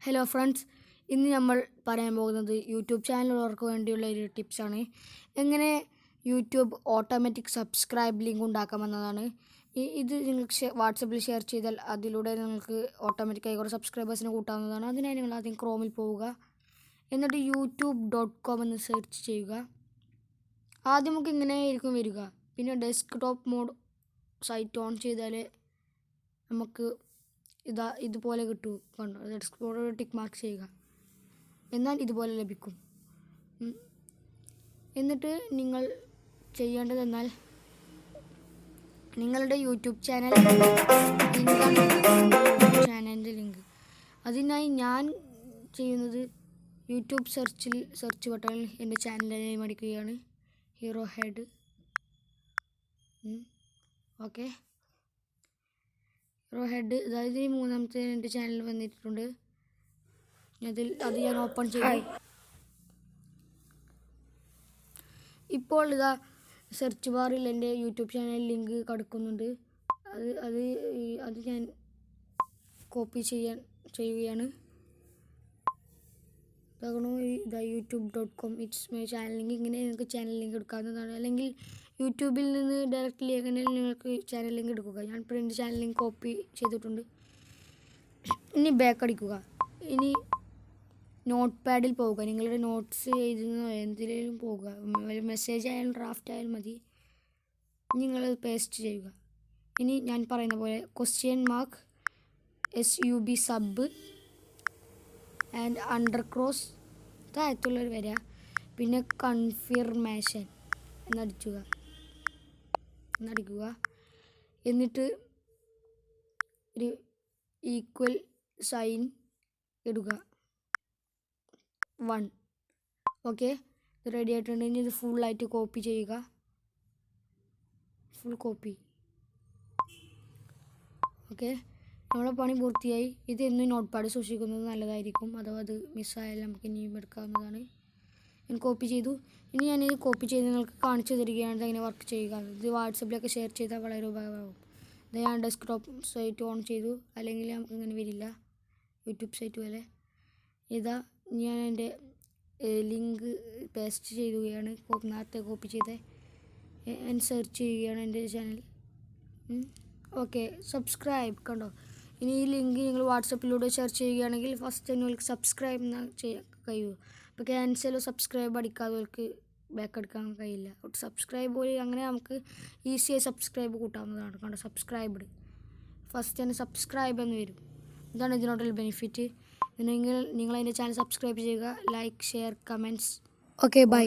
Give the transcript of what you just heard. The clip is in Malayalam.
ഹലോ ഫ്രണ്ട്സ്, ഇന്ന് നമ്മൾ പറയാൻ പോകുന്നത് യൂട്യൂബ് ചാനലുള്ളവർക്ക് വേണ്ടിയുള്ള ഒരു ടിപ്സാണ്. എങ്ങനെ യൂട്യൂബ് ഓട്ടോമാറ്റിക് സബ്സ്ക്രൈബ് ലിങ്ക് ഉണ്ടാക്കാമെന്നതാണ്. ഇത് നിങ്ങൾക്ക് വാട്സപ്പിൽ ഷെയർ ചെയ്താൽ അതിലൂടെ നിങ്ങൾക്ക് ഓട്ടോമാറ്റിക്കായി കുറേ സബ്സ്ക്രൈബേഴ്സിനെ കൂട്ടാവുന്നതാണ്. അതിനായി നിങ്ങൾ ആദ്യം ക്രോമിൽ പോവുക, എന്നിട്ട് youtube.com എന്ന് സെർച്ച് ചെയ്യുക. ആദ്യം നമുക്ക് ഇങ്ങനെ ആയിരിക്കും വരിക. പിന്നെ ഡെസ്ക്ടോപ്പ് മോഡ് സൈറ്റ് ഓൺ ചെയ്താൽ നമുക്ക് ഇതുപോലെ കിട്ടും. കണ്ടോ, ഡെസ്ക്ടോപ്പ് ടിക്ക് മാർക്ക് ചെയ്യുക, എന്നാൽ ഇതുപോലെ ലഭിക്കും. എന്നിട്ട് നിങ്ങൾ ചെയ്യേണ്ടതെന്നാൽ നിങ്ങളുടെ യൂട്യൂബ് ചാനലിൻ്റെ ലിങ്ക്. അതിനായി ഞാൻ ചെയ്യുന്നത് യൂട്യൂബ് സെർച്ച് ബട്ടണിൽ എൻ്റെ ചാനലിൻ്റെ നെയിം അടിക്കുകയാണ്, hero head. Okay, hero head, അതായത് ഈ മൂന്നാമത്തെ എൻ്റെ ചാനൽ വന്നിട്ടുണ്ട്. അത് ഞാൻ ഓപ്പൺ ചെയ്തു. ഇപ്പോൾ ഇതാ സെർച്ച് ബാറിൽ എൻ്റെ യൂട്യൂബ് ചാനൽ ലിങ്ക് കിടക്കുന്നുണ്ട്. അത് ഞാൻ കോപ്പി ചെയ്യുകയാണ്. ഇതാ youtube.com it's my channel link. ഇങ്ങനെ നിങ്ങൾക്ക് ചാനൽ ലിങ്ക് എടുക്കാവുന്നതാണ്. അല്ലെങ്കിൽ യൂട്യൂബിൽ നിന്ന് ഡയറക്റ്റ്ലി എങ്ങനെ നിങ്ങൾക്ക് ചാനൽ ലിങ്ക് എടുക്കുക. ഞാൻ ഇപ്പോൾ എൻ്റെ ചാനൽ ലിങ്ക് കോപ്പി ചെയ്തിട്ടുണ്ട്. ഇനി ബാക്ക് അടിക്കുക. ഇനി നോട്ട് പാഡിൽ പോവുക. നിങ്ങളുടെ നോട്ട്സ് എഴുതുന്നോ എന്തിലേലും പോവുക. മെസ്സേജ് ആയാലും ഡ്രാഫ്റ്റ് ആയാലും മതി. നിങ്ങൾ പേസ്റ്റ് ചെയ്യുക. ഇനി ഞാൻ പറയുന്ന പോലെ $SUB സബ് ആൻഡ് അണ്ടർക്രോസ് താഴത്തുള്ളവർ വരിക. പിന്നെ കൺഫർമേഷൻ എന്നടിക്കുക. എന്നിട്ട് ഒരു ഈക്വൽ സൈൻ ഇടുക, 1. ഓക്കെ, ഇത് റെഡി ആയിട്ടുണ്ട്. ഇനി ഇത് ഫുള്ളായിട്ട് കോപ്പി ചെയ്യുക. Full copy. ഓക്കെ, നമ്മളെ പണി പൂർത്തിയായി. ഇത് എന്നും നോട്ട് പാഡ് സൂക്ഷിക്കുന്നത് നല്ലതായിരിക്കും. അഥവാ അത് മിസ്സായാലും നമുക്ക് ഇനിയും എടുക്കാവുന്നതാണ്. ഞാൻ കോപ്പി ചെയ്തു. ഇനി ഞാനിത് കോപ്പി ചെയ്ത് നിങ്ങൾക്ക് കാണിച്ചു തരികയാണ് എങ്ങനെ വർക്ക് ചെയ്യുക. ഇത് വാട്സപ്പിലൊക്കെ ഷെയർ ചെയ്താൽ വളരെ ഉപകാരമാകും. ഇത് ഞാൻ ഡെസ്ക്ടോപ്പ് സൈറ്റ് ഓൺ ചെയ്തു, അല്ലെങ്കിൽ നമുക്ക് ഇങ്ങനെ വരില്ല, യൂട്യൂബ് സൈറ്റ് പോലെ. ഇതാ ഞാൻ എൻ്റെ ലിങ്ക് പേസ്റ്റ് ചെയ്യുകയാണ്. നേരത്തെ കോപ്പി ചെയ്ത് ഞാൻ സെർച്ച് ചെയ്യുകയാണ് എൻ്റെ ചാനൽ. Okay, subscribe. കണ്ടോ, ഇനി ഈ ലിങ്ക് നിങ്ങൾ വാട്സപ്പിലൂടെ ഷെയർ ചെയ്യുകയാണെങ്കിൽ ഫസ്റ്റ് നിങ്ങൾക്ക് സബ്സ്ക്രൈബ് ചെയ്യാൻ കഴിയൂ. അപ്പോൾ ക്യാൻസലോ സബ്സ്ക്രൈബ് അടിക്കാതെ അവർക്ക് ബാക്ക് എടുക്കാൻ കഴിയില്ല. സബ്സ്ക്രൈബ് പോലെ അങ്ങനെ നമുക്ക് ഈസിയായി സബ്സ്ക്രൈബ് കൂട്ടാവുന്നതാണ്. കണ്ടോ, സബ്സ്ക്രൈബ്ഡ്. ഫസ്റ്റ് തന്നെ സബ്സ്ക്രൈബ് എന്ന് വരും. ഇതാണ് ഇതിനോടുള്ള ബെനിഫിറ്റ്. നിങ്ങൾ എൻ്റെ ചാനൽ സബ്സ്ക്രൈബ് ചെയ്യുക, like, share, comments. Okay, by.